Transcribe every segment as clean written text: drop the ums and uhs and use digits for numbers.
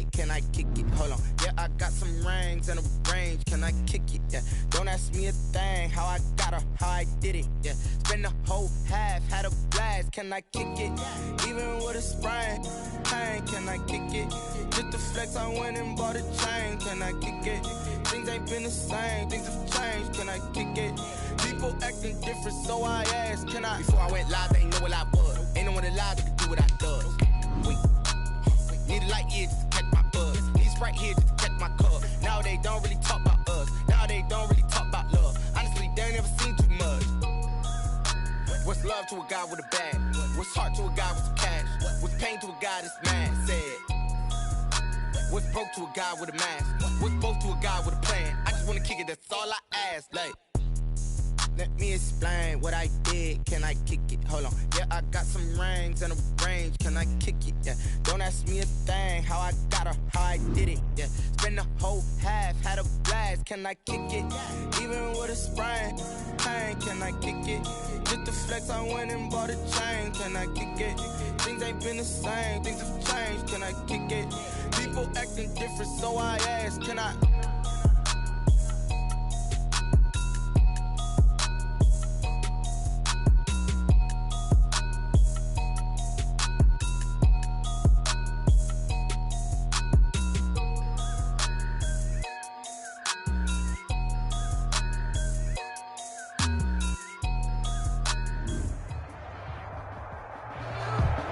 did, can I kick it? Hold on, yeah, I got some rings and a range, can I kick it? Yeah, don't ask me a thing, how I got her, how I did it. Yeah, spend the whole half, had a blast, can I kick it? Even with a sprain, pain, can I kick it? Just the flex, I went and bought a chain, can I kick it? Things ain't been the same, things have changed, can I kick it? People acting different, so I asked, can I? Before I went live, they ain't know what I was. Ain't no one alive that could do what I does. Wait, need a light here just to catch my buzz. Need Sprite here just to catch my cup. Now they don't really talk about us. Now they don't really talk about love. Honestly, they ain't never seen too much. What's love to a guy with a bag? What's heart to a guy with some cash? What's pain to a guy that's mad? Said. What's broke to a guy with a mask? What's both to a guy with a plan? I just wanna kick it, that's all I ask. Like, let me explain what I did, can I kick it? Hold on, yeah, I got some rings and a range, can I kick it? Yeah, don't ask me a thing, how I got her, how I did it. Yeah, spend the whole half, had a blast, can I kick it? Even with a sprain, pain, can I kick it? Just the flex, I went and bought a chain, can I kick it? Things ain't been the same, things have changed, can I kick it? People acting different, so I asked, can I?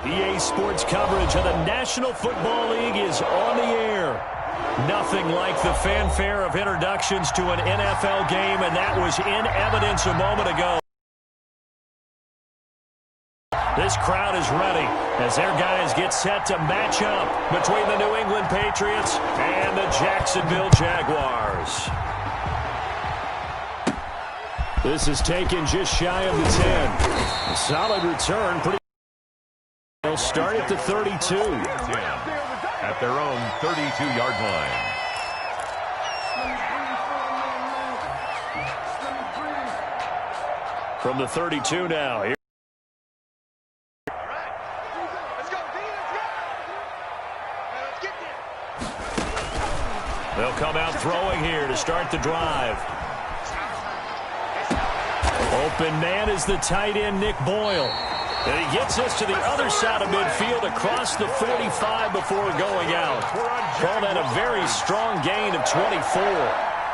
EA Sports coverage of the National Football League is on the air. Nothing like the fanfare of introductions to an NFL game, and that was in evidence a moment ago. This crowd is ready as their guys get set to match up between the New England Patriots and the Jacksonville Jaguars. This is taken just shy of the 10. A solid return, pretty. They'll start at the 32. At their own 32-yard line. From the 32 now. Here. They'll come out throwing here to start the drive. Open man is the tight end, Nick Boyle. And he gets us to the other side of midfield across the 45 before going out. Call that a very strong gain of 24.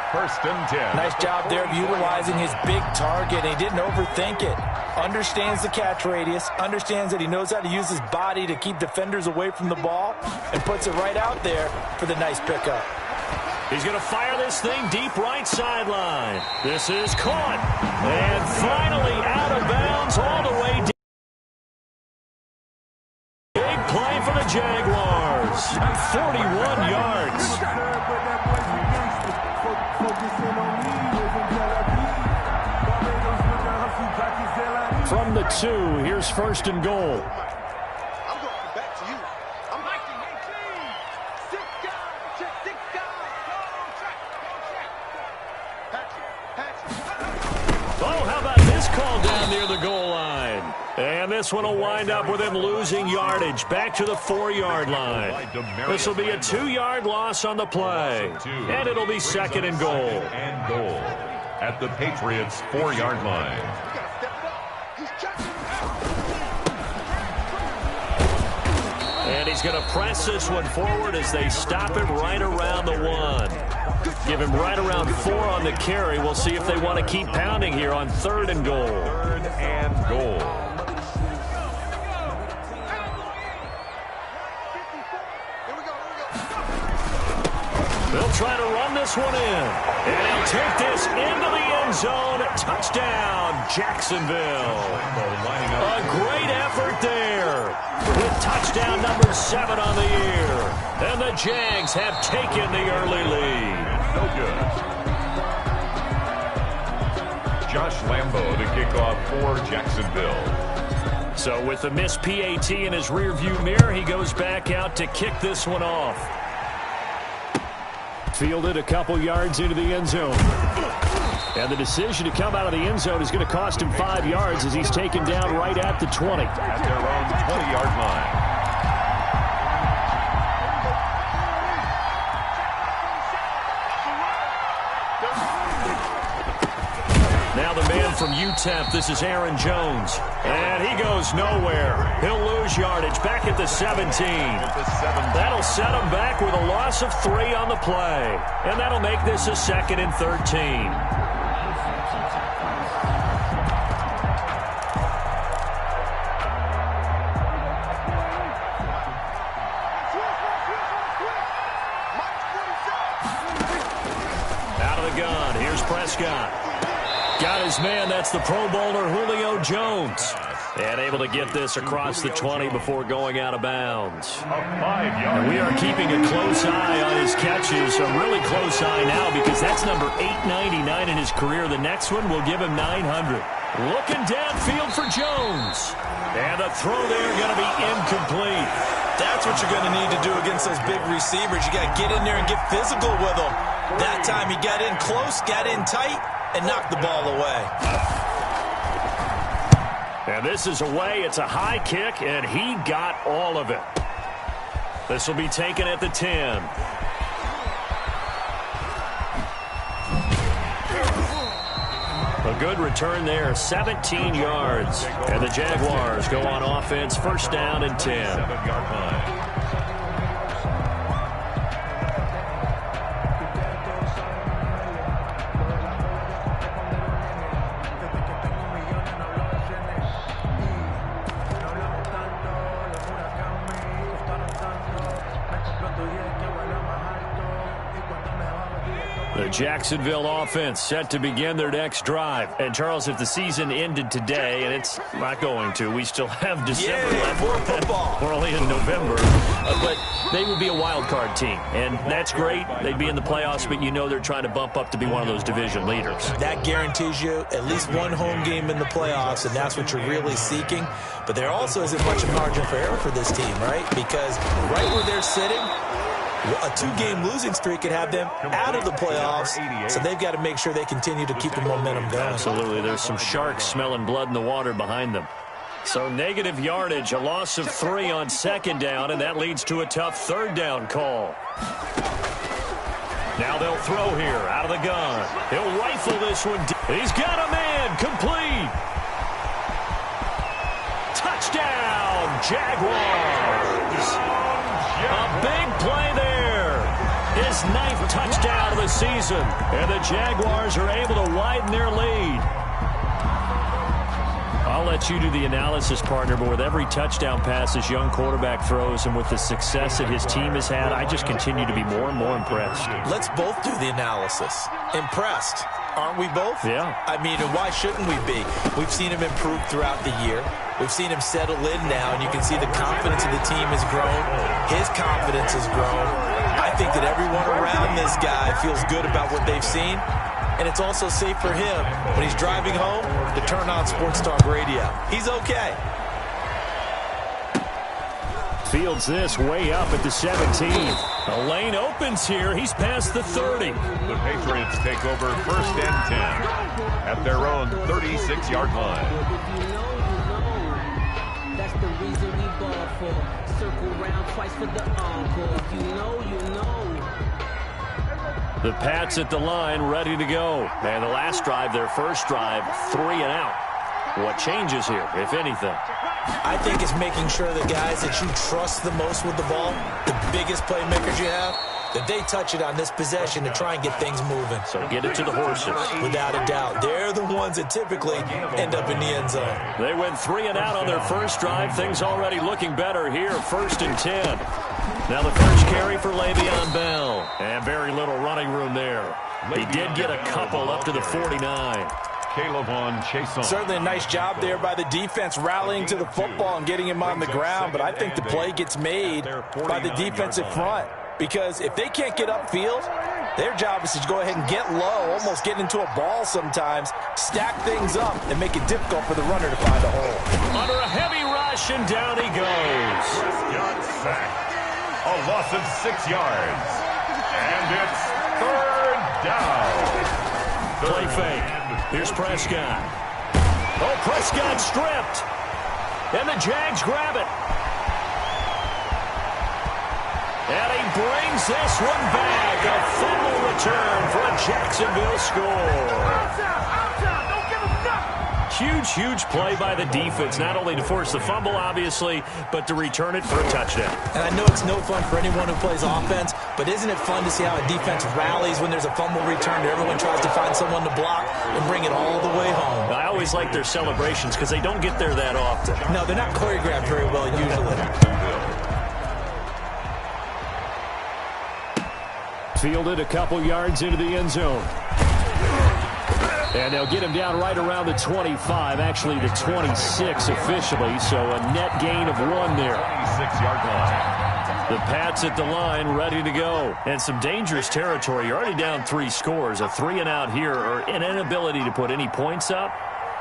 First and 10. Nice job there of utilizing his big target. He didn't overthink it. Understands the catch radius. Understands that he knows how to use his body to keep defenders away from the ball. And puts it right out there for the nice pickup. He's going to fire this thing deep right sideline. This is caught. And finally out of bounds all the way down. Play for the Jaguars. 41 yards. From the 2, here's first and goal. Oh, how about this call down near the goal line? And this one will wind up with him losing yardage back to the 4-yard line. This will be a 2-yard loss on the play. And it'll be second and goal. And goal at the Patriots' 4-yard line. And he's going to press this one forward as they stop him right around the 1. Give him right around 4 on the carry. We'll see if they want to keep pounding here on third and goal. Third and goal. They'll try to run this one in. And he'll take this into the end zone. Touchdown, Jacksonville. A great effort there. With touchdown number 7 on the year. And the Jags have taken the early lead. No good. Josh Lambo to kick off for Jacksonville. So with the missed PAT in his rearview mirror, he goes back out to kick this one off. Fielded a couple yards into the end zone. And the decision to come out of the end zone is going to cost him 5 yards as he's taken down right at the 20. At their own 20-yard line. from UTEP, this is Aaron Jones. And he goes nowhere. He'll lose yardage back at the 17. That'll set him back with a loss of 3 on the play. And that'll make this a 2nd and 13. Out of the gun, here's Prescott. Got his man, that's the Pro Bowler Julio Jones. And able to get this across the 20 before going out of bounds. And we are keeping a close eye on his catches, a really close eye now because that's number 899 in his career. The next one will give him 900. Looking downfield for Jones. And the throw there going to be incomplete. That's what you're going to need to do against those big receivers. You got to get in there and get physical with them. That time he got in close, got in tight, and knocked the ball away. And this is away. It's a high kick, and he got all of it. This will be taken at the 10. A good return there, 17 yards. And the Jaguars go on offense, 1st down and 10. 7-yard line. The Jacksonville offense set to begin their next drive. And, Charles, if the season ended today, and it's not going to, we still have December left. More football. We're only in November. But they would be a wild card team. And that's great. They'd be in the playoffs, but you know they're trying to bump up to be one of those division leaders. That guarantees you at least one home game in the playoffs, and that's what you're really seeking. But there also isn't much margin for error for this team, right? Because right where they're sitting, a 2-game losing streak could have them out of the playoffs, so they've got to make sure they continue to keep the momentum going. Absolutely. There's some sharks smelling blood in the water behind them. So negative yardage, a loss of 3 on 2nd down, and that leads to a tough 3rd down call. Now they'll throw here out of the gun. He'll rifle this one. He's got a man. Complete. Touchdown, Jaguars. A big play there. His 9th touchdown of the season. And the Jaguars are able to widen their lead. I'll let you do the analysis, partner, but with every touchdown pass this young quarterback throws and with the success that his team has had, I just continue to be more and more impressed. Let's both do the analysis. Impressed. Aren't we both? Yeah. I mean, and why shouldn't we be? We've seen him improve throughout the year. We've seen him settle in now, and you can see the confidence of the team has grown. His confidence has grown. I think that everyone around this guy feels good about what they've seen, and it's also safe for him when he's driving home to turn on Sports Talk Radio. He's okay. Fields this way up at the 17. The lane opens here. He's past the 30. The Patriots take over 1st and 10 at their own 36-yard line. That's the reason we ball for. Circle round twice for the encore. You know. The Pats at the line, ready to go. And the last drive, their first drive, 3 and out. What changes here, if anything? I think it's making sure the guys that you trust the most with the ball, the biggest playmakers you have, that they touch it on this possession to try and get things moving. So get it to the horses. Without a doubt. They're the ones that typically end up in the end zone. They went 3 and out on their first drive. Things already looking better here, 1st and 10. Now the first carry for Le'Veon Bell. And very little running room there. He did get a couple up to the 49. Certainly a nice job there by the defense rallying to the football and getting him on the ground, but I think the play gets made by the defensive front because if they can't get upfield, their job is to go ahead and get low, almost get into a ball sometimes, stack things up, and make it difficult for the runner to find a hole. Under a heavy rush, and down he goes. Prescott sacked. A loss of 6 yards. And it's 3rd down. Play fake. Here's Prescott. Oh, Prescott stripped. And the Jags grab it. And he brings this one back. A fumble return for a Jacksonville score. Outside. Don't give him nothing. Huge play by the defense, not only to force the fumble, obviously, but to return it for a touchdown. And I know it's no fun for anyone who plays offense, but isn't it fun to see how a defense rallies when there's a fumble return and everyone tries to find someone to block and bring it all the way home? I always like their celebrations because they don't get there that often. No, they're not choreographed very well usually. Fielded a couple yards into the end zone. And they'll get him down right around the 25, actually the 26 officially, so a net gain of 1 there. 26-yard line. The Pats at the line, ready to go. And some dangerous territory. You're already down 3 scores. A 3-and-out here, or an inability to put any points up.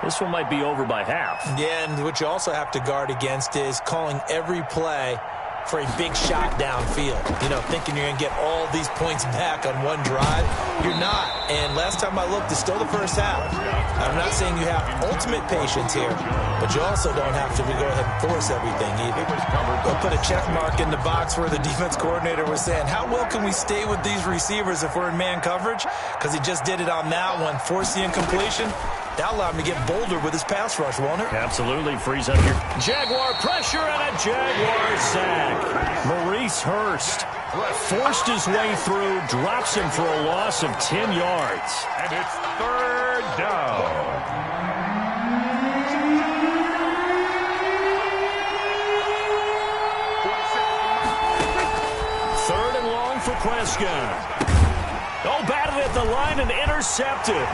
This one might be over by half. Yeah, and what you also have to guard against is calling every play for a big shot downfield. You know, thinking you're going to get all these points back on one drive. You're not. And last time I looked, it's still the first half. I'm not saying you have ultimate patience here, but you also don't have to go ahead and force everything either. We'll put a check mark in the box where the defense coordinator was saying, how well can we stay with these receivers if we're in man coverage? Because he just did it on that one, forced the incompletion. That'll allow him to get bolder with his pass rush, won't it? Absolutely. Frees up your Jaguar pressure and a Jaguar sack. Maurice Hurst forced his way through, drops him for a loss of 10 yards. And it's 3rd down. Third and long for Prescott. Oh, batted at the line and intercepted.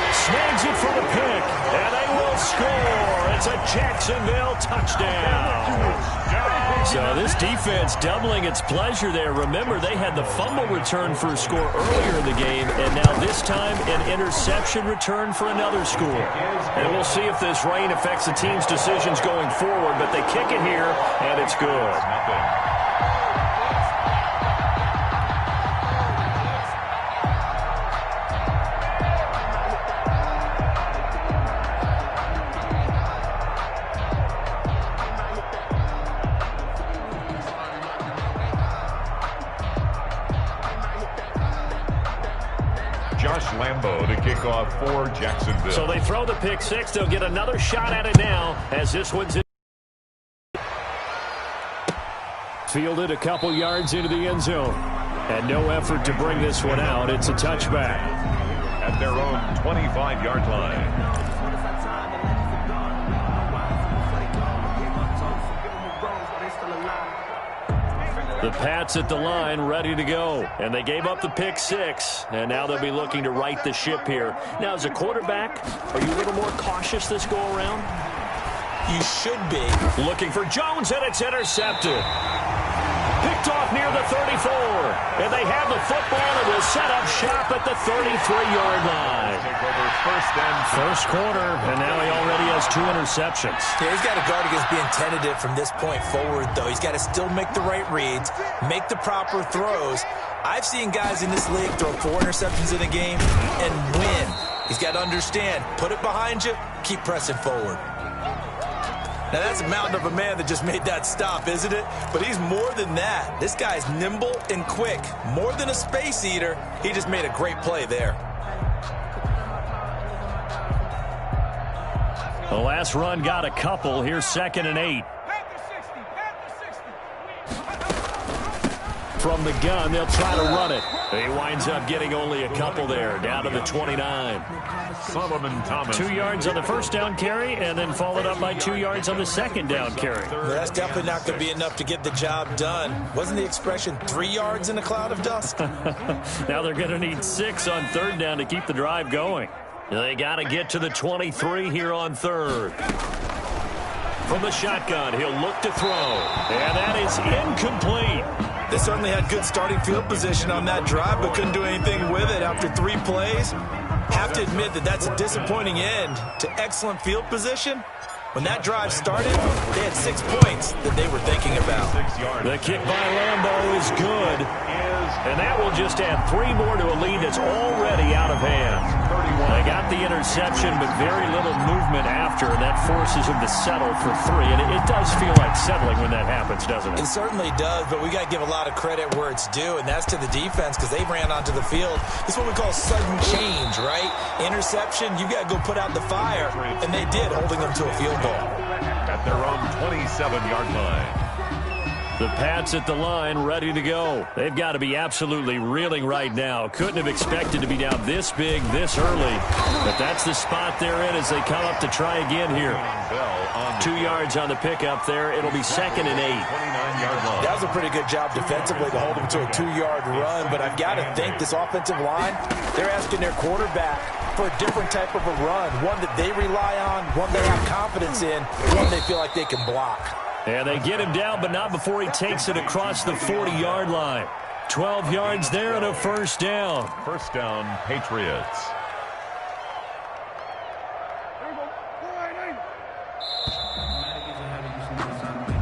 Snags it for the pick, and they will score. It's a Jacksonville touchdown. So this defense doubling its pleasure there. Remember, they had the fumble return for a score earlier in the game, and now this time an interception return for another score. And we'll see if this rain affects the team's decisions going forward, but they kick it here, and it's good. Lambeau to kick off for Jacksonville. So they throw the pick 6. They'll get another shot at it now as this one's in. Fielded a couple yards into the end zone. And no effort to bring this one out. It's a touchback. At their own 25-yard line. The Pats at the line, ready to go. And they gave up the pick 6, and now they'll be looking to right the ship here. Now, as a quarterback, are you a little more cautious this go-around? You should be. Looking for Jones, and it's intercepted. Picked off near the 34. And they have the football and will set up shop at the 33-yard line. First quarter, and now he already has 2 interceptions. Yeah, he's got to guard against being tentative from this point forward, though. He's got to still make the right reads, make the proper throws. I've seen guys in this league throw 4 interceptions in a game and win. He's got to understand, put it behind you, keep pressing forward. Now, that's a mountain of a man that just made that stop, isn't it? But he's more than that. This guy's nimble and quick. More than a space eater, he just made a great play there. The last run got a couple. Here's 2nd and 8. From the gun, they'll try to run it. He winds up getting only a couple there, down to the 29. Solomon Thomas. 2 yards on the first down carry, and then followed up by 2 yards on the second down carry. Well, that's definitely not going to be enough to get the job done. Wasn't the expression 3 yards in a cloud of dust? Now they're going to need 6 on 3rd down to keep the drive going. They got to get to the 23 here on 3rd. From the shotgun, he'll look to throw. And that is incomplete. They certainly had good starting field position on that drive, but couldn't do anything with it after 3 plays. Have to admit that that's a disappointing end to excellent field position. When that drive started, they had 6 points that they were thinking about. The kick by Lambeau is good. And that will just add 3 more to a lead that's already out of hand. They got the interception, but very little movement after, and that forces him to settle for 3. And it does feel like settling when that happens, doesn't it? It certainly does, but we got to give a lot of credit where it's due, and that's to the defense because they ran onto the field. This is what we call sudden change, right? Interception, you got to go put out the fire, and they did, holding them to a field goal. At their own 27-yard line. The Pats at the line, ready to go. They've got to be absolutely reeling right now. Couldn't have expected to be down this big, this early. But that's the spot they're in as they come up to try again here. 2 yards on the pickup there. It'll be 2nd and 8. 29-yard line. That was a pretty good job defensively to hold them to a 2-yard run. But I've got to think this offensive line, they're asking their quarterback for a different type of a run. One that they rely on, one they have confidence in, one they feel like they can block. And they get him down, but not before he takes it across the 40-yard line. 12 yards there and a first down. First down, Patriots.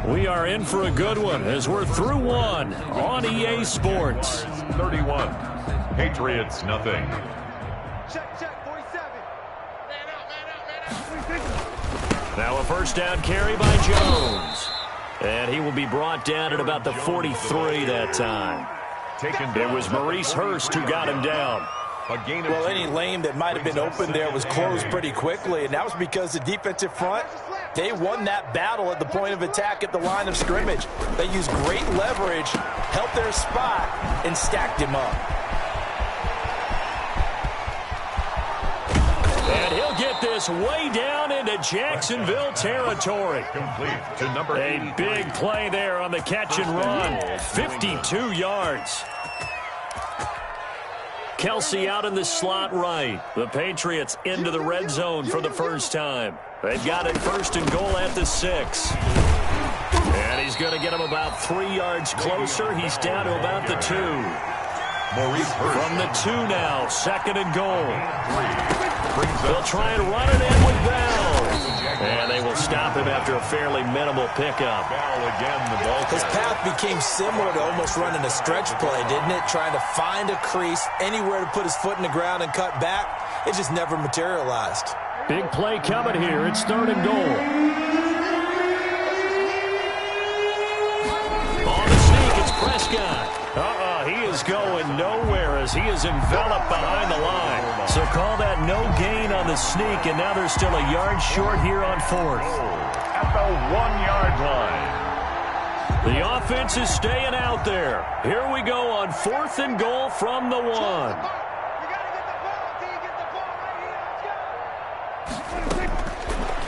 We are in for a good one as we're through one on EA Sports. 31. Patriots, nothing. Check, 47. Man out. Now a first down carry by Jones. And he will be brought down at about the 43 that time. It was Maurice Hurst who got him down. Well, any lane that might have been open there was closed pretty quickly, and that was because the defensive front, they won that battle at the point of attack at the line of scrimmage. They used great leverage, helped their spot, and stacked him up. And he'll get this way down into Jacksonville territory. Complete to number 80. A big play there on the catch and run. 52 yards. Kelsey out in the slot right. The Patriots into the red zone for the first time. They've got it 1st and goal at the 6. And he's going to get him about 3 yards closer. He's down to about the 2. Maurice Hurst. From the 2 now, 2nd and goal. They'll try and run it in with Bell. And they will stop him after a fairly minimal pickup. Bell again, the ball. His path became similar to almost running a stretch play, didn't it? Trying to find a crease, anywhere to put his foot in the ground and cut back. It just never materialized. Big play coming here. It's 3rd and goal. On the sneak, it's Prescott. He is going nowhere as he is enveloped behind the line. So call that no gain on the sneak, and now they're still a yard short here on 4th. At the 1-yard line. The offense is staying out there. Here we go on 4th and goal from the 1.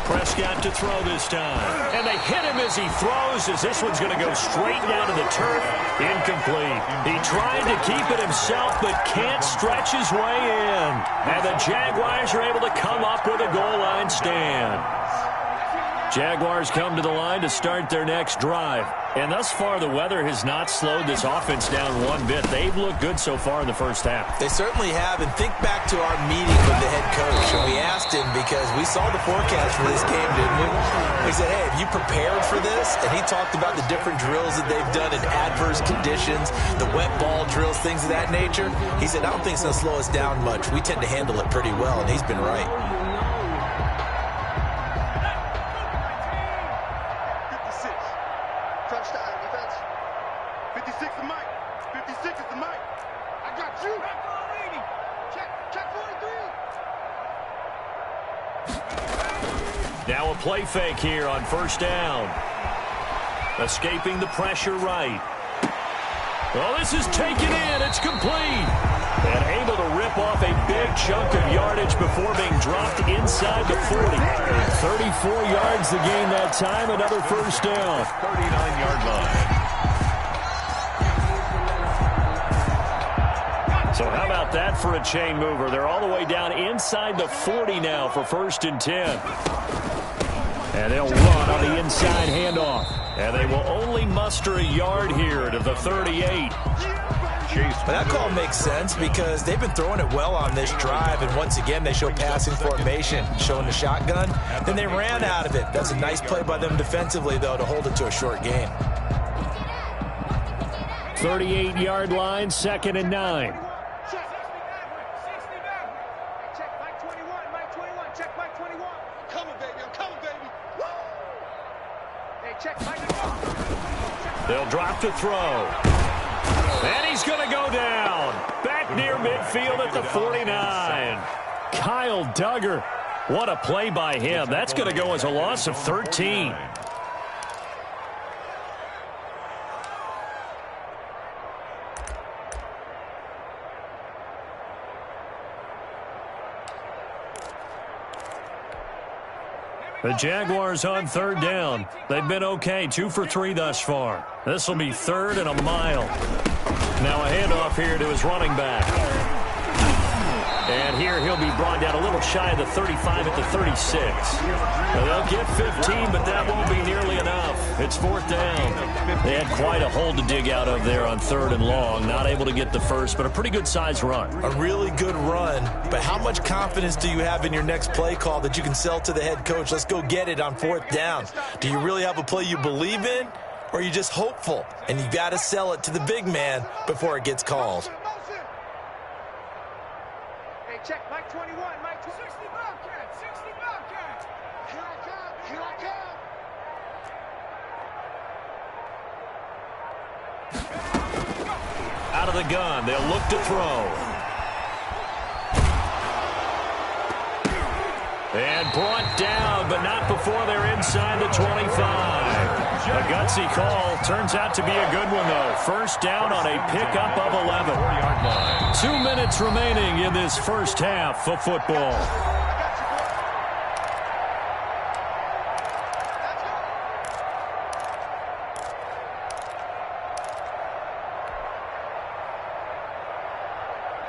Prescott to throw this time. And they hit him as he throws, as this one's going to go straight down to the turf. Incomplete. He tried to keep it himself, but can't stretch his way in. And the Jaguars are able to come up with a goal line stand. Jaguars come to the line to start their next drive. And thus far, the weather has not slowed this offense down one bit. They've looked good so far in the first half. They certainly have. And think back to our meeting with the head coach. And we asked him, because we saw the forecast for this game, didn't we? We said, hey, have you prepared for this? And he talked about the different drills that they've done in adverse conditions, the wet ball drills, things of that nature. He said, I don't think it's going to slow us down much. We tend to handle it pretty well, and he's been right. Now a play fake here on 1st down. Escaping the pressure right. Well, this is taken in. It's complete. And able to rip off a big chunk of yardage before being dropped inside the 40. 34 yards the gain that time. Another first down. 39-yard line. So how about that for a chain mover? They're all the way down inside the 40 now for 1st and 10. And they'll run on the inside handoff. And they will only muster a yard here to the 38. But that call makes sense because they've been throwing it well on this drive. And once again, they show passing formation, showing the shotgun. Then they ran out of it. That's a nice play by them defensively, though, to hold it to a short gain. 38-yard line, 2nd and 9. Check. 60 back. Check Mike 21. Mike 21. Check Mike 21. I'm coming, baby. Woo! Hey, check Mike 21. They'll drop to throw. And he's going to go down. Back near midfield at the 49. Kyle Duggar. What a play by him. That's going to go as a loss of 13. The Jaguars on 3rd down. They've been okay, 2 for 3 thus far. This will be 3rd and a mile. Now a handoff here to his running back. And here he'll be brought down a little shy of the 35 at the 36. Now they'll get 15, but that won't be nearly enough. It's 4th down. They had quite a hole to dig out of there on 3rd and long. Not able to get the first, but a pretty good-sized run. A really good run, but how much confidence do you have in your next play call that you can sell to the head coach? Let's go get it on 4th down. Do you really have a play you believe in, or are you just hopeful? And you got to sell it to the big man before it gets called. Check Mike 21, Mike 60 Bobcat, 60 Bobcat. Here I come. Out of the gun, they'll look to throw. And brought down, but not before they're inside the 25. A gutsy call. Turns out to be a good one, though. 1st down on a pickup of 11. 2 minutes remaining in this first half of football.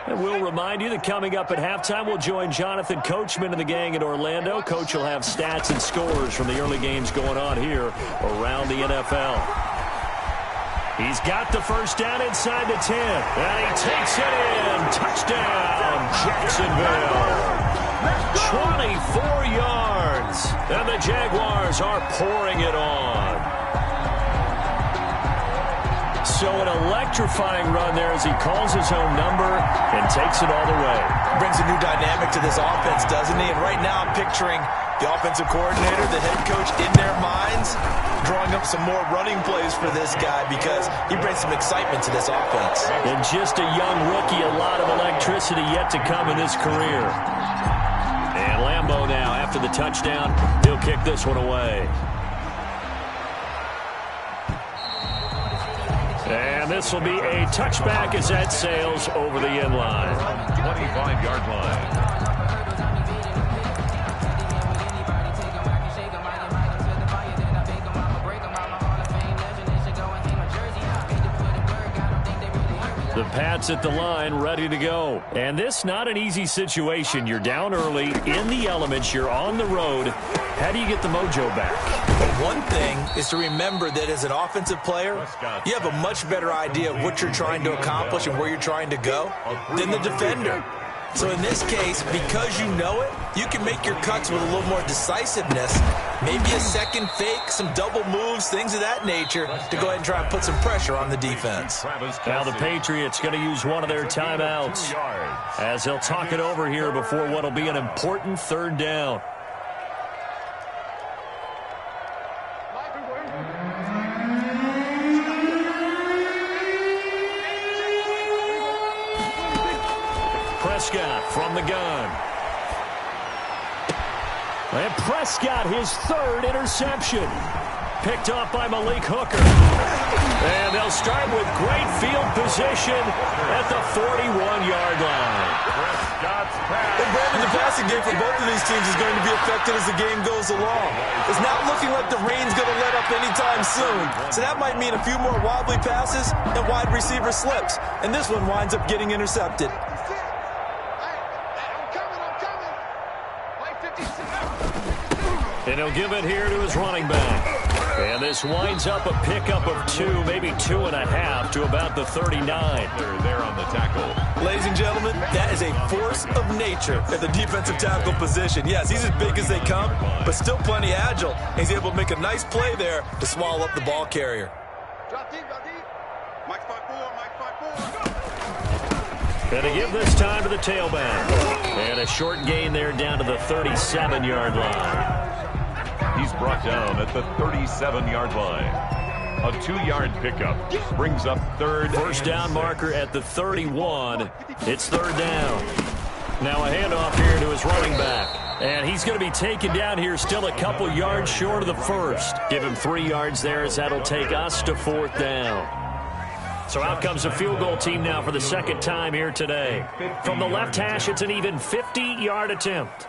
And we'll remind you that coming up at halftime, we'll join Jonathan Coachman and the gang in Orlando. Coach will have stats and scores from the early games going on here around the NFL. He's got the 1st down inside the 10. And he takes it in. Touchdown, Jacksonville. 24 yards. And the Jaguars are pouring it on. So an electrifying run there as he calls his own number and takes it all the way. Brings a new dynamic to this offense, doesn't he? And right now I'm picturing the offensive coordinator, the head coach in their minds, drawing up some more running plays for this guy because he brings some excitement to this offense. And just a young rookie, a lot of electricity yet to come in his career. And Lambeau now, after the touchdown, he'll kick this one away. And this will be a touchback as that sails over the end line. 25-yard line. The Pats at the line, ready to go. And this not an easy situation. You're down early, in the elements, you're on the road. How do you get the mojo back? Well, one thing is to remember that as an offensive player, you have a much better idea of what you're trying to accomplish and where you're trying to go than the defender. So in this case, because you know it, you can make your cuts with a little more decisiveness. Maybe a second fake, some double moves, things of that nature to go ahead and try and put some pressure on the defense. Now the Patriots going to use one of their timeouts as they'll talk it over here before what will be an important 3rd down. Prescott from the gun. And Prescott, his 3rd interception. Picked off by Malik Hooker. And they'll start with great field position at the 41-yard line. And Brandon, the passing game for both of these teams is going to be affected as the game goes along. It's not looking like the rain's going to let up anytime soon. So that might mean a few more wobbly passes and wide receiver slips. And this one winds up getting intercepted. And he'll give it here to his running back. And this winds up a pickup of 2, maybe 2.5 to about the 39. They're there on the tackle. Ladies and gentlemen, that is a force of nature at the defensive tackle position. Yes, he's as big as they come, but still plenty agile. He's able to make a nice play there to swallow up the ball carrier. Drop deep, Mike 5-4. And to give this time to the tailback. And a short gain there down to the 37-yard line. He's brought down at the 37-yard line. A 2-yard pickup brings up third. First down marker at the 31. It's third down. Now a handoff here to his running back. And he's going to be taken down here still a couple yards short of the first. Give him 3 yards there as that'll take us to fourth down. So out comes a field goal team now for the second time here today. From the left hash, it's an even 50-yard attempt.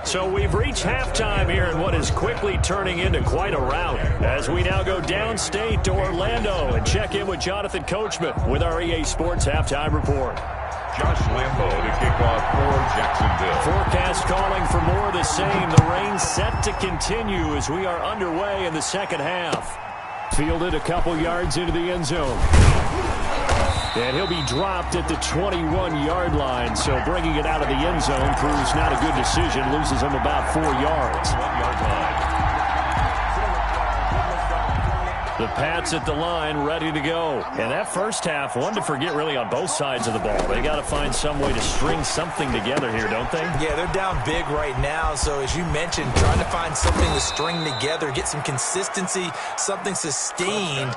So we've reached halftime here in what is quickly turning into quite a rout as we now go downstate to Orlando and check in with Jonathan Coachman with our EA Sports Halftime Report. Josh Lambo to kick off for Jacksonville. Forecast calling for more of the same. The rain set to continue as we are underway in the second half. Fielded a couple yards into the end zone. And he'll be dropped at the 21-yard line, so bringing it out of the end zone proves not a good decision. Loses him about 4 yards. 1-yard line. The Pats at the line, ready to go. And that first half, one to forget really on both sides of the ball. They got to find some way to string something together here, don't they? Yeah, they're down big right now. So as you mentioned, trying to find something to string together, get some consistency, something sustained,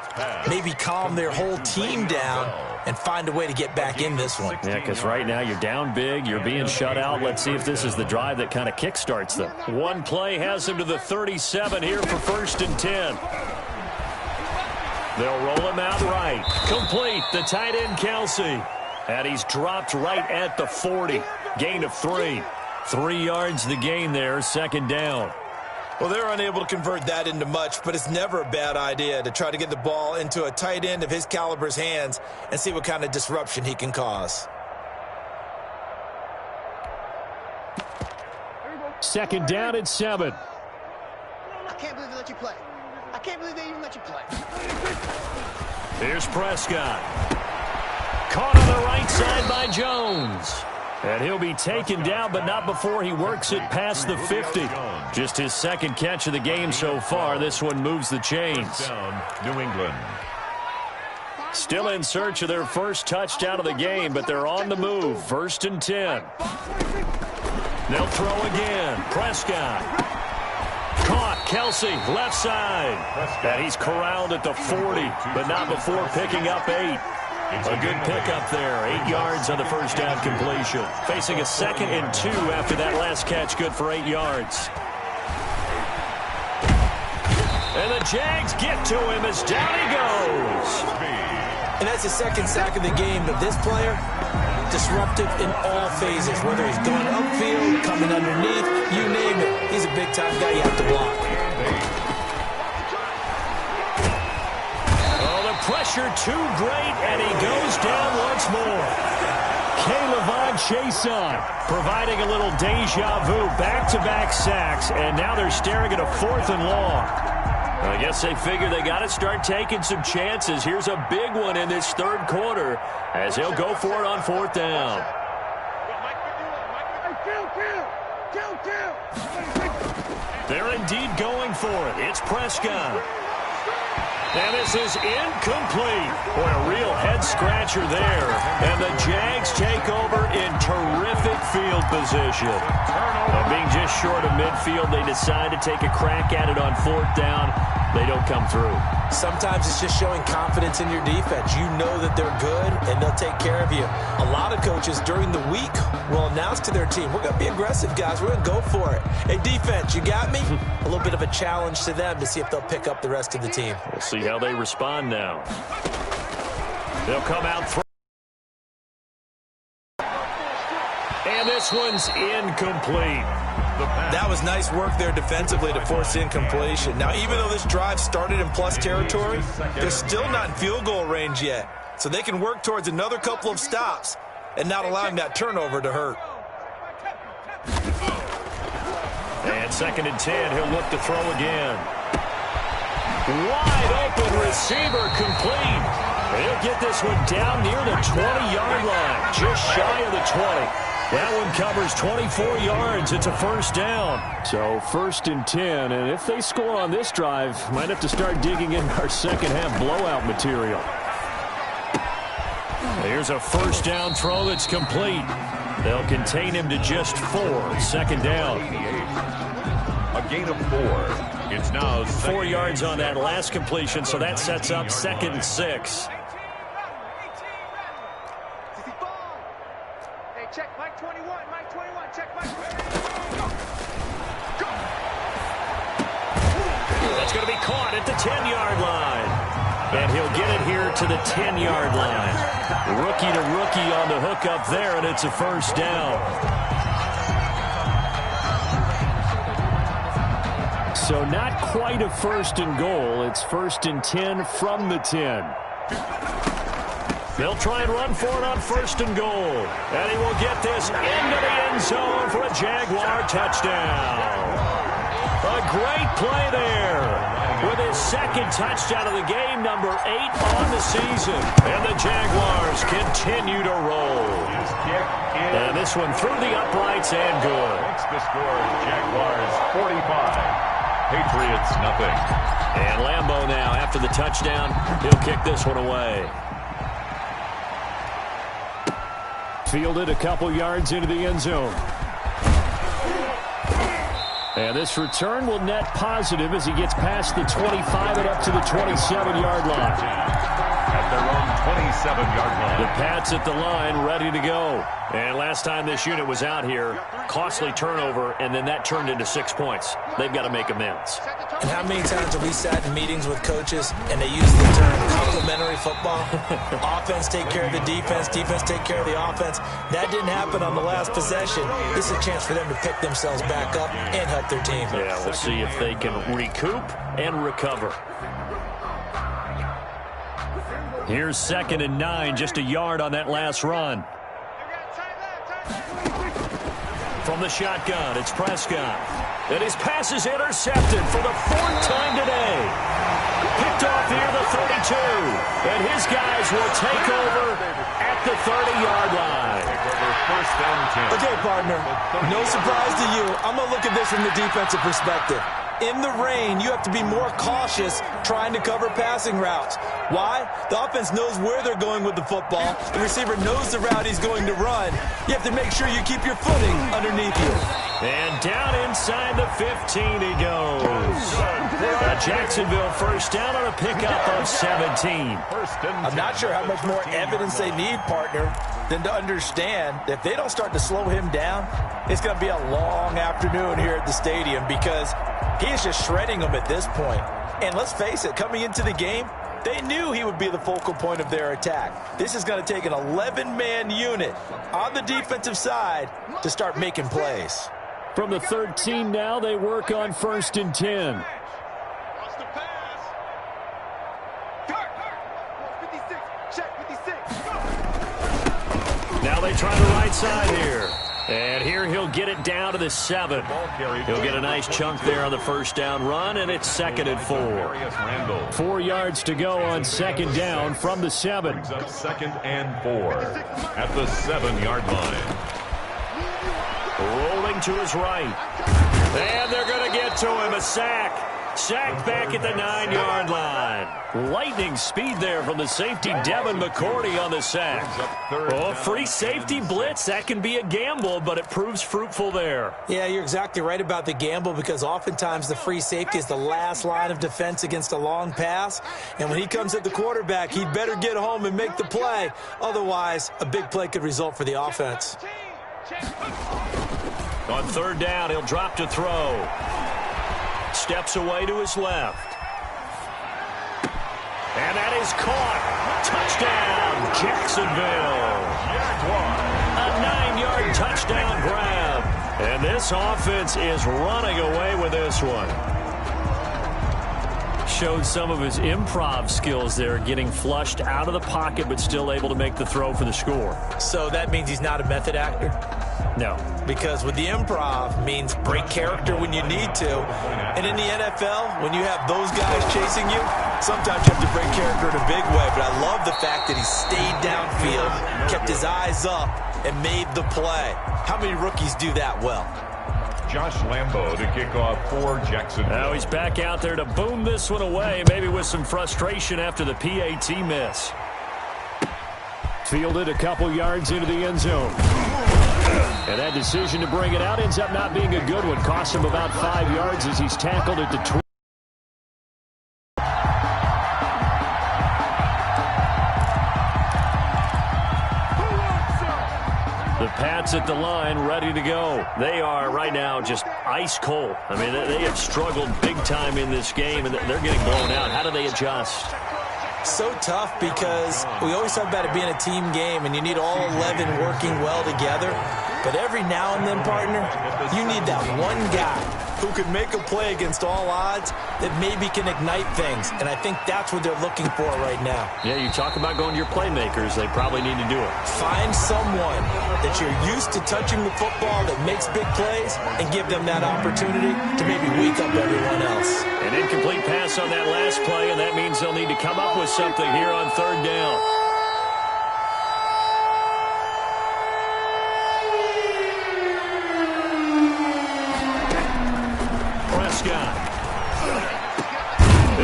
maybe calm their whole team down and find a way to get back in this one. Yeah, because right now you're down big, you're being shut out. Let's see if this is the drive that kind of kickstarts them. One play has them to the 37 here for first and 10. They'll roll him out right. Complete. The tight end, Kelsey. And he's dropped right at the 40. Gain of 3. 3 yards the gain there, second down. Well, they're unable to convert that into much, but it's never a bad idea to try to get the ball into a tight end of his caliber's hands and see what kind of disruption he can cause. Second down at 7. I can't believe they let you play. I can't believe they even let you play. Here's Prescott. Caught on the right side by Jones. And he'll be taken down, but not before he works it past the 50. Just his second catch of the game so far. This one moves the chains. New England. Still in search of their first touchdown of the game, but they're on the move. First and 10. They'll throw again. Prescott. Caught. Kelsey, left side. And he's corralled at the 40, but not before picking up 8. A good pickup there. 8 yards on the first down completion. Facing a 2nd and 2 after that last catch, good for 8 yards. And the Jags get to him as down he goes. And that's the second sack of the game, but this player, disruptive in all phases, whether he's going upfield, coming underneath, you name it. He's a big-time guy you have to block. Oh, the pressure too great, and he goes down once more. K'Lavon Chaisson providing a little deja vu, back-to-back sacks, and now they're staring at a 4th and long. I guess they figure they got to start taking some chances. Here's a big one in this third quarter as he'll go for it on 4th down. They're indeed going for it. It's Prescott. And this is incomplete. Boy, a real head-scratcher there. And the Jags take over in terrific field position. Being just short of midfield, they decide to take a crack at it on 4th down. They don't come through. Sometimes it's just showing confidence in your defense. You know that they're good, and they'll take care of you. A lot of coaches during the week will announce to their team, we're going to be aggressive, guys. We're going to go for it. Hey, defense, you got me? A little bit of a challenge to them to see if they'll pick up the rest of the team. We'll see how they respond now. They'll come out front. And this one's incomplete. That was nice work there defensively to force incompletion. Now, even though this drive started in plus territory, they're still not in field goal range yet. So they can work towards another couple of stops and not allowing that turnover to hurt. And 2nd and 10, he'll look to throw again. Wide open receiver complete. He'll get this one down near the 20-yard line, just shy of the 20. That one covers 24 yards. It's a first down. So 1st and 10, and if they score on this drive, might have to start digging in our second-half blowout material. Here's a first down throw that's complete. They'll contain him to just 4. 2nd down. A gain of 4. It's now 4 yards on that last completion, so that sets up 2nd and 6. Hey, check Mike 21, Mike 21, check Mike 21. That's going to be caught at the 10-yard line. And he'll get it here to the 10-yard line. Rookie to rookie on the hook up there, and it's a first down. So not quite a 1st and goal. It's 1st and 10 from the 10. They'll try and run for it on 1st and goal. And he will get this into the end zone for a Jaguar touchdown. A great play there. With his 2nd touchdown of the game, number 8 on the season. And the Jaguars continue to roll. And this one through the uprights and good. Makes the score, Jaguars 45. Patriots nothing. And Lambeau now, after the touchdown, he'll kick this one away. Fielded a couple yards into the end zone. And this return will net positive as he gets past the 25 and up to the 27-yard line. At their own 27-yard line. The Pats at the line, ready to go. And last time this unit was out here, costly turnover, and then that turned into 6 points. They've got to make amends. And how many times have we sat in meetings with coaches and they use the term complementary football? Offense take care of the defense, defense take care of the offense. That didn't happen on the last possession. This is a chance for them to pick themselves back up and help their team. Yeah, we'll see if they can recoup and recover. Here's 2nd and 9, just a yard on that last run. From the shotgun, it's Prescott. And his pass is intercepted for the 4th time today. Picked off near the 32. And his guys will take over at the 30-yard line. Okay, partner, no surprise to you. I'm going to look at this from the defensive perspective. In the rain, you have to be more cautious trying to cover passing routes. Why? The offense knows where they're going with the football. The receiver knows the route he's going to run. You have to make sure you keep your footing underneath you. And down inside the 15 he goes. Jacksonville first down on a pickup of 17. I'm not sure how much more evidence they need, partner, than to understand that if they don't start to slow him down, it's going to be a long afternoon here at the stadium because he is just shredding them at this point. And let's face it, coming into the game, they knew he would be the focal point of their attack. This is going to take an 11-man unit on the defensive side to start making plays. From the 13 now, they work on 1st and 10. Now they try the right side here. And here he'll get it down to the 7. He'll get a nice chunk there on the first down run, and it's 2nd and 4. 4 yards to go on 2nd down from the 7. 2nd and 4 at the 7-yard line. Rolling to his right. And they're going to get to him. A sack. Sacked back at the 9-yard line. Lightning speed there from the safety, Devin McCourty, on the sack. Oh, free safety blitz. That can be a gamble, but it proves fruitful there. Yeah, you're exactly right about the gamble because oftentimes the free safety is the last line of defense against a long pass. And when he comes at the quarterback, he'd better get home and make the play. Otherwise, a big play could result for the offense. On 3rd down, he'll drop to throw. Steps away to his left. And that is caught. Touchdown, Jacksonville. A 9-yard touchdown grab. And this offense is running away with this one. Showed some of his improv skills there, getting flushed out of the pocket, but still able to make the throw for the score. So that means he's not a method actor? No. Because with the improv means break character when you need to. And in the NFL, when you have those guys chasing you, sometimes you have to break character in a big way. But I love the fact that he stayed downfield, kept his eyes up, and made the play. How many rookies do that well? Josh Lambo to kick off for Jacksonville. Now he's back out there to boom this one away, maybe with some frustration after the PAT miss. Fielded a couple yards into the end zone. And that decision to bring it out ends up not being a good one. Cost him about 5 yards as he's tackled at the 20. The Pats at the line, ready to go. They are right now just ice cold. I mean, they have struggled big time in this game, and they're getting blown out. How do they adjust? So tough because we always talk about it being a team game, and you need all 11 working well together. But every now and then, partner, you need that one guy who could make a play against all odds that maybe can ignite things. And I think that's what they're looking for right now. Yeah, you talk about going to your playmakers. They probably need to do it. Find someone that you're used to touching the football that makes big plays and give them that opportunity to maybe wake up everyone else. An incomplete pass on that last play, and that means they'll need to come up with something here on third down.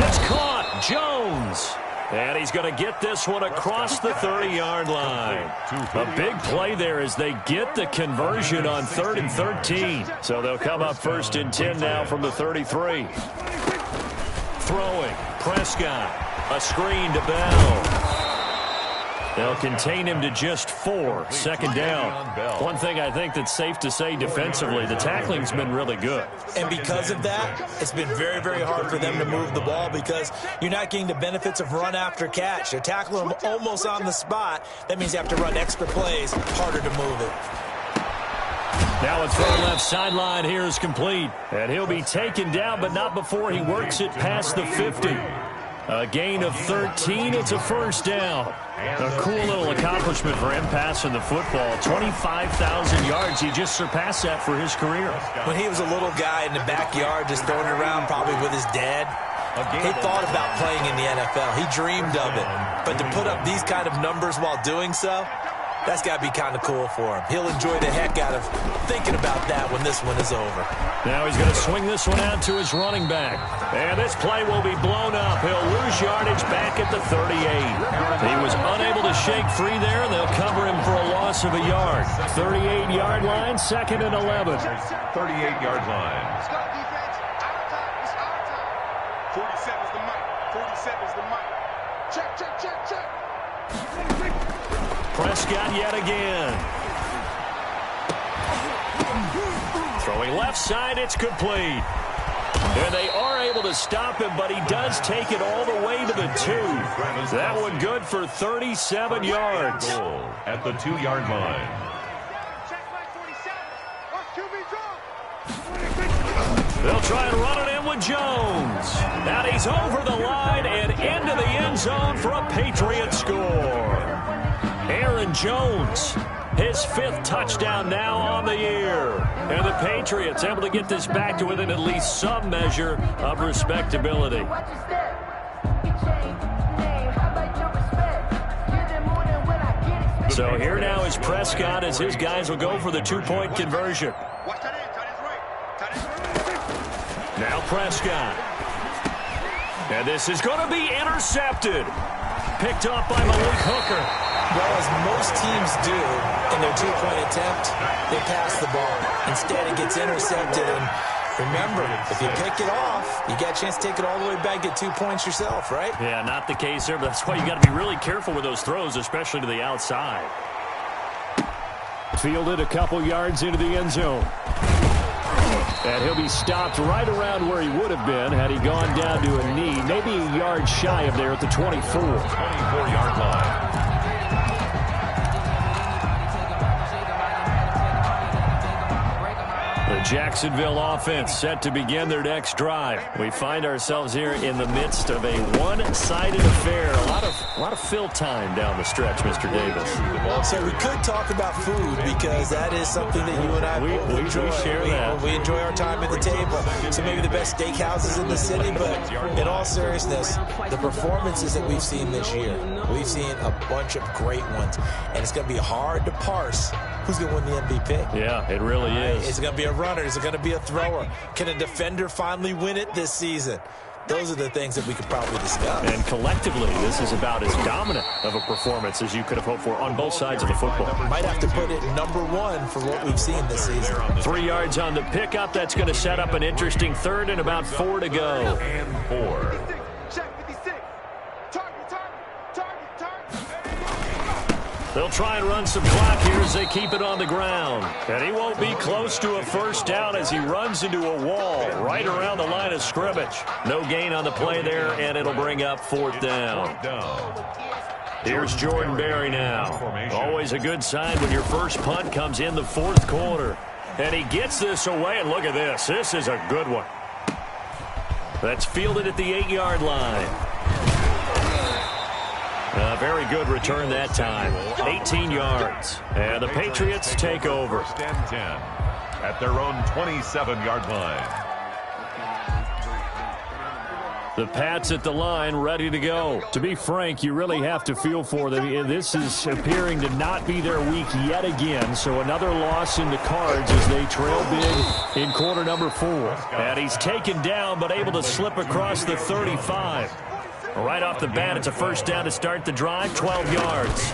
It's caught. Jones. And he's going to get this one across the 30-yard line. A big play there as they get the conversion on 3rd and 13. So they'll come up 1st and 10 now from the 33. Throwing. Prescott. A screen to Bell. They'll contain him to just 4. 2nd down. One thing I think that's safe to say defensively, the tackling's been really good. And because of that, it's been very, very hard for them to move the ball because you're not getting the benefits of run after catch. They're tackling them almost on the spot. That means you have to run extra plays, harder to move it. Now a throw left sideline here is complete. And he'll be taken down, but not before he works it past the 50. A gain of 13. It's a 1st down. A cool little accomplishment for him passing the football. 25,000 yards. He just surpassed that for his career. When he was a little guy in the backyard just throwing it around probably with his dad, he thought about playing in the NFL. He dreamed of it. But to put up these kind of numbers while doing so, that's got to be kind of cool for him. He'll enjoy the heck out of thinking about that when this one is over. Now he's going to swing this one out to his running back. And this play will be blown up. He'll lose yardage back at the 38. He was unable to shake free there. They'll cover him for a loss of a yard. 38-yard line, 2nd and 11. 38-yard line. Let's go, defense. Out of time. It's our time. 47's the mic. 47's the mic. Check, check, check, check. Prescott yet again. Throwing left side, it's complete. And they are able to stop him, but he does take it all the way to the 2. That one good for 37 yards. Goal at the 2-yard line. Check back 47. QB draw. They'll try and run it in with Jones. And he's over the line and into the end zone for a Patriot score. Aaron Jones, his 5th touchdown now on the year. And the Patriots able to get this back to within at least some measure of respectability. So here now is Prescott as his guys will go for the 2-point conversion. Watch that in. Tight his right. Now Prescott. And this is going to be intercepted. Picked up by Malik Hooker. Well, as most teams do in their 2-point attempt, they pass the ball. Instead, it gets intercepted. And remember, if you pick it off, you got a chance to take it all the way back, get 2 points yourself, right? Yeah, not the case there, but that's why you got to be really careful with those throws, especially to the outside. Fielded a couple yards into the end zone. And he'll be stopped right around where he would have been had he gone down to a knee, maybe a yard shy of there at the 24. 24-yard line. The The Jacksonville offense set to begin their next drive. We find ourselves here in the midst of a one-sided affair. A lot of fill time down the stretch, Mr. Davis. So we could talk about food because that is something that you and I we enjoy. Share that. We enjoy our time at the table. So maybe the best steakhouses in the city, but in all seriousness, the performances that we've seen this year, we've seen a bunch of great ones, and it's going to be hard to parse who's going to win the MVP. Yeah, it really is. Is it going to be a runner? Is it going to be a thrower? Can a defender finally win it this season? Those are the things that we could probably discuss. And collectively, this is about as dominant of a performance as you could have hoped for on both sides of the football. Might have to put it number one for what we've seen this season. 3 yards on the pickup. That's going to set up an interesting third and about 4 to go. And 4. They'll try and run some clock here as they keep it on the ground. And he won't be close to a first down as he runs into a wall right around the line of scrimmage. No gain on the play there, and it'll bring up 4th down. Here's Jordan Berry now. Always a good sign when your first punt comes in the 4th quarter. And he gets this away, and look at this. This is a good one. That's fielded at the 8-yard line. A very good return that time. 18 yards. And the Patriots take over. 1st and 10 at their own 27-yard line. The Pats at the line, ready to go. To be frank, you really have to feel for them. This is appearing to not be their week yet again. So another loss in the cards as they trail big in quarter number 4. And he's taken down but able to slip across the 35. Right off the bat, it's a first down to start the drive, 12 yards.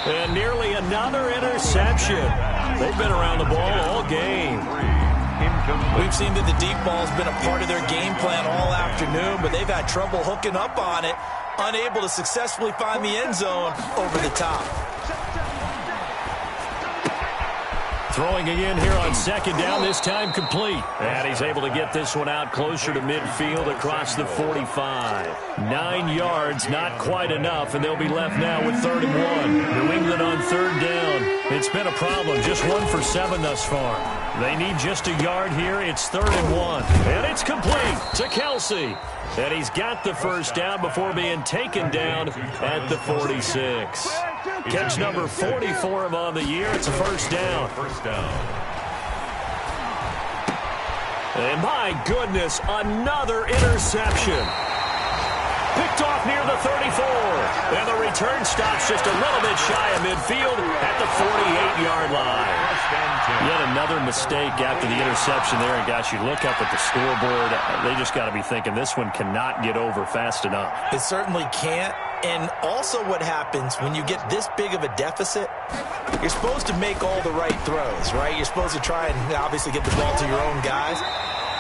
And nearly another interception. They've been around the ball all game. We've seen that the deep ball's been a part of their game plan all afternoon, but they've had trouble hooking up on it, unable to successfully find the end zone over the top. Throwing again here on 2nd down, this time complete. And he's able to get this one out closer to midfield across the 45. 9 yards, not quite enough, and they'll be left now with 3rd and 1. New England on 3rd down. It's been a problem, just 1 for 7 thus far. They need just a yard here. It's 3rd and 1. And it's complete to Kelsey. And he's got the first down before being taken down at the 46. Catch number 40 for him on the year. It's a first down. And my goodness, another interception. Picked off near the 34. And the return stops just a little bit shy of midfield at the 48-yard line. Yet another mistake after the interception there. And gosh, you look up at the scoreboard, they just got to be thinking this one cannot get over fast enough. It certainly can't. And also what happens when you get this big of a deficit, you're supposed to make all the right throws, right? You're supposed to try and obviously get the ball to your own guys.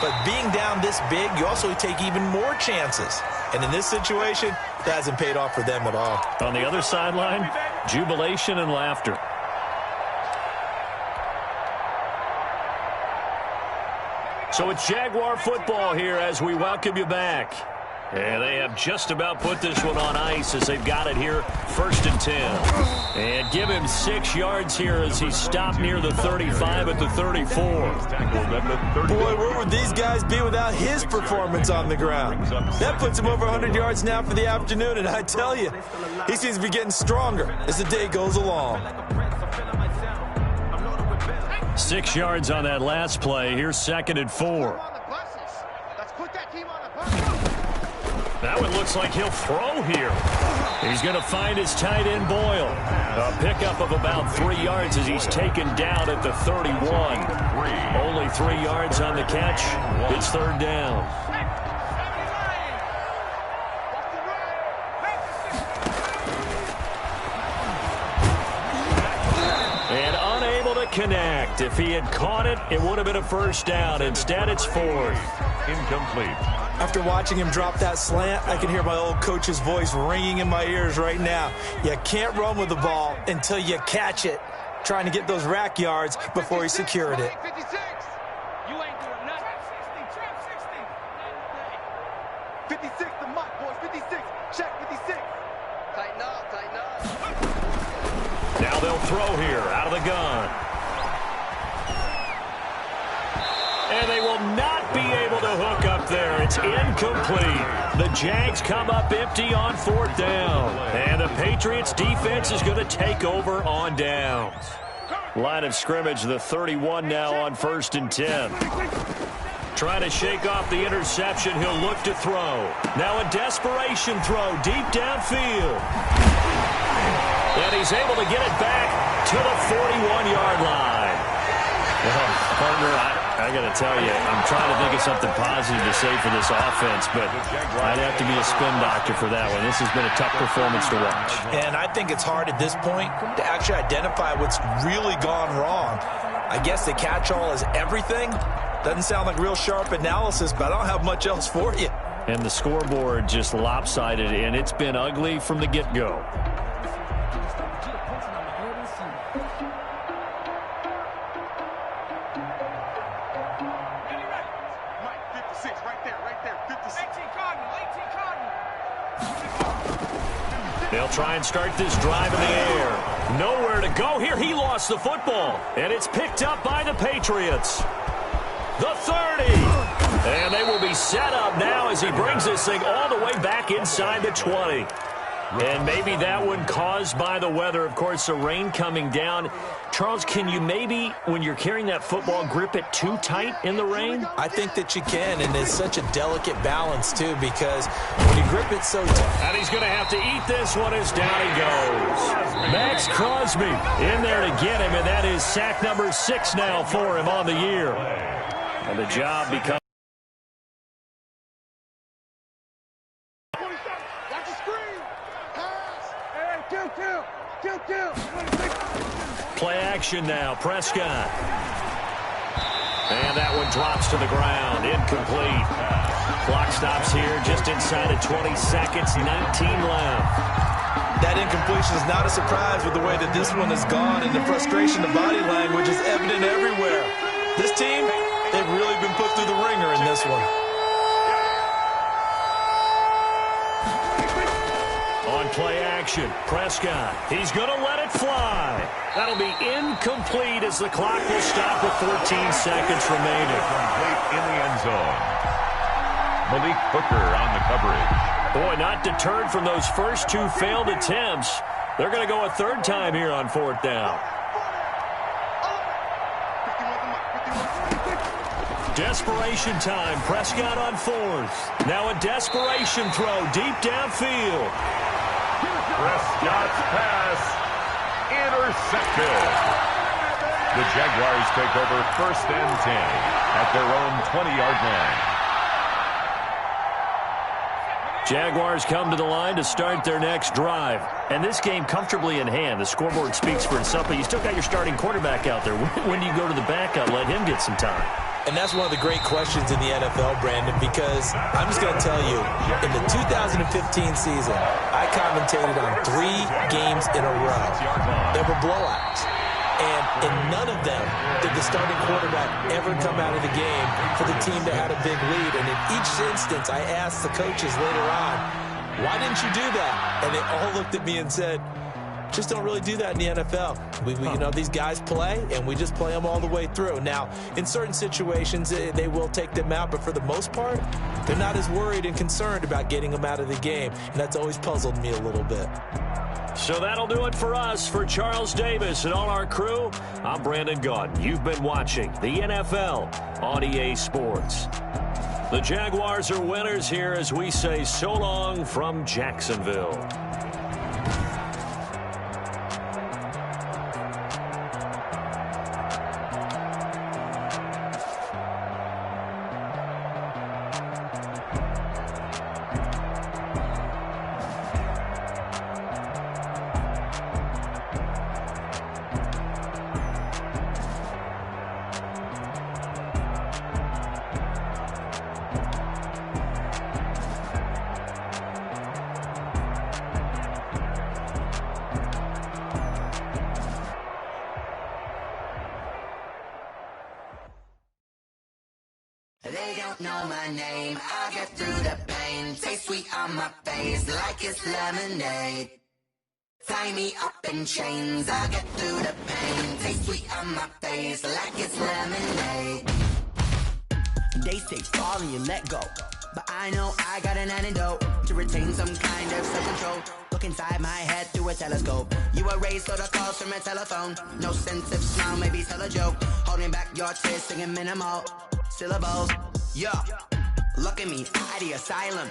But being down this big, you also take even more chances. And in this situation, that hasn't paid off for them at all. On the other sideline, jubilation and laughter. So it's Jaguar football here as we welcome you back. And they have just about put this one on ice as they've got it here, 1st and 10. And give him 6 yards here as he stopped near the 35 at the 34. Boy, where would these guys be without his performance on the ground? That puts him over 100 yards now for the afternoon, and I tell you, he seems to be getting stronger as the day goes along. 6 yards on that last play. Here's 2nd and 4. That one looks like he'll throw here. He's going to find his tight end, Boyle. A pickup of about 3 yards as he's taken down at the 31. Only 3 yards on the catch. It's 3rd down. And unable to connect. If he had caught it, it would have been a first down. Instead, it's 4th. Incomplete. After watching him drop that slant, I can hear my old coach's voice ringing in my ears right now. You can't run with the ball until you catch it. Trying to get those rack yards before he secured it. 56. You ain't doing nothing. 56, the mark, boys. 56. Check 56. Tighten up, tighten up. Now they'll throw here out of the gun. And they will not be able to hook up there. It's incomplete. The Jags come up empty on 4th down. And the Patriots defense is going to take over on downs. Line of scrimmage, the 31 now on 1st and 10. Trying to shake off the interception. He'll look to throw. Now a desperation throw deep downfield. And he's able to get it back to the 41-yard line. Well, partner, I got to tell you, I'm trying to think of something positive to say for this offense, but I'd have to be a spin doctor for that one. This has been a tough performance to watch. And I think it's hard at this point to actually identify what's really gone wrong. I guess the catch-all is everything. Doesn't sound like real sharp analysis, but I don't have much else for you. And the scoreboard just lopsided, and it's been ugly from the get-go. They'll try and start this drive in the air. Nowhere to go here. He lost the football. And it's picked up by the Patriots. The 30. And they will be set up now as he brings this thing all the way back inside the 20. And maybe that one caused by the weather. Of course, the rain coming down. Charles, can you maybe, when you're carrying that football, grip it too tight in the rain? I think that you can, and it's such a delicate balance, too, because when you grip it so tight. And he's going to have to eat this one as down he goes. Max Crosby in there to get him, and that is sack number 6 now for him on the year. And the job becomes... Play action now, Prescott. And that one drops to the ground, incomplete. Clock stops here just inside of 20 seconds, 19 left. That incompletion is not a surprise with the way that this one has gone, and the frustration, the body language is evident everywhere. This team, they've really been put through the ringer in this one. On play action, Prescott. He's going to let it fly. That'll be incomplete as the clock will stop with 14 seconds remaining. Complete in the end zone. Malik Hooker on the coverage. Boy, not deterred from those first 2 failed attempts. They're going to go a 3rd time here on 4th down. Desperation time. Prescott on 4th. Now a desperation throw deep downfield. Prescott's pass intercepted. The Jaguars take over 1st and 10 at their own 20-yard line. Jaguars come to the line to start their next drive. And this game comfortably in hand. The scoreboard speaks for itself, but you still got your starting quarterback out there. When do you go to the backup? Let him get some time. And that's one of the great questions in the NFL, Brandon, because I'm just going to tell you, in the 2015 season, I commentated on 3 games in a row. They were blowouts. And in none of them did the starting quarterback ever come out of the game for the team that had a big lead. And in each instance, I asked the coaches later on, why didn't you do that? And they all looked at me and said, just don't really do that in the NFL. You know, these guys play, and we just play them all the way through. Now, in certain situations, they will take them out, but for the most part, they're not as worried and concerned about getting them out of the game, and that's always puzzled me a little bit. So that'll do it for us. For Charles Davis and all our crew, I'm Brandon Gaudin. You've been watching the NFL on EA Sports. The Jaguars are winners here as we say so long from Jacksonville. They don't know my name, I get through the pain. Taste sweet on my face like it's lemonade. Tie me up in chains, I'll get through the pain. Taste sweet on my face like it's lemonade. They say fall and you let go, but I know I got an antidote to retain some kind of self-control. Look inside my head through a telescope. You erase all the calls from a telephone. No sense of smile, maybe tell a joke. Holding back your tears, singing minimal syllables. Yeah, look at me, at the asylum.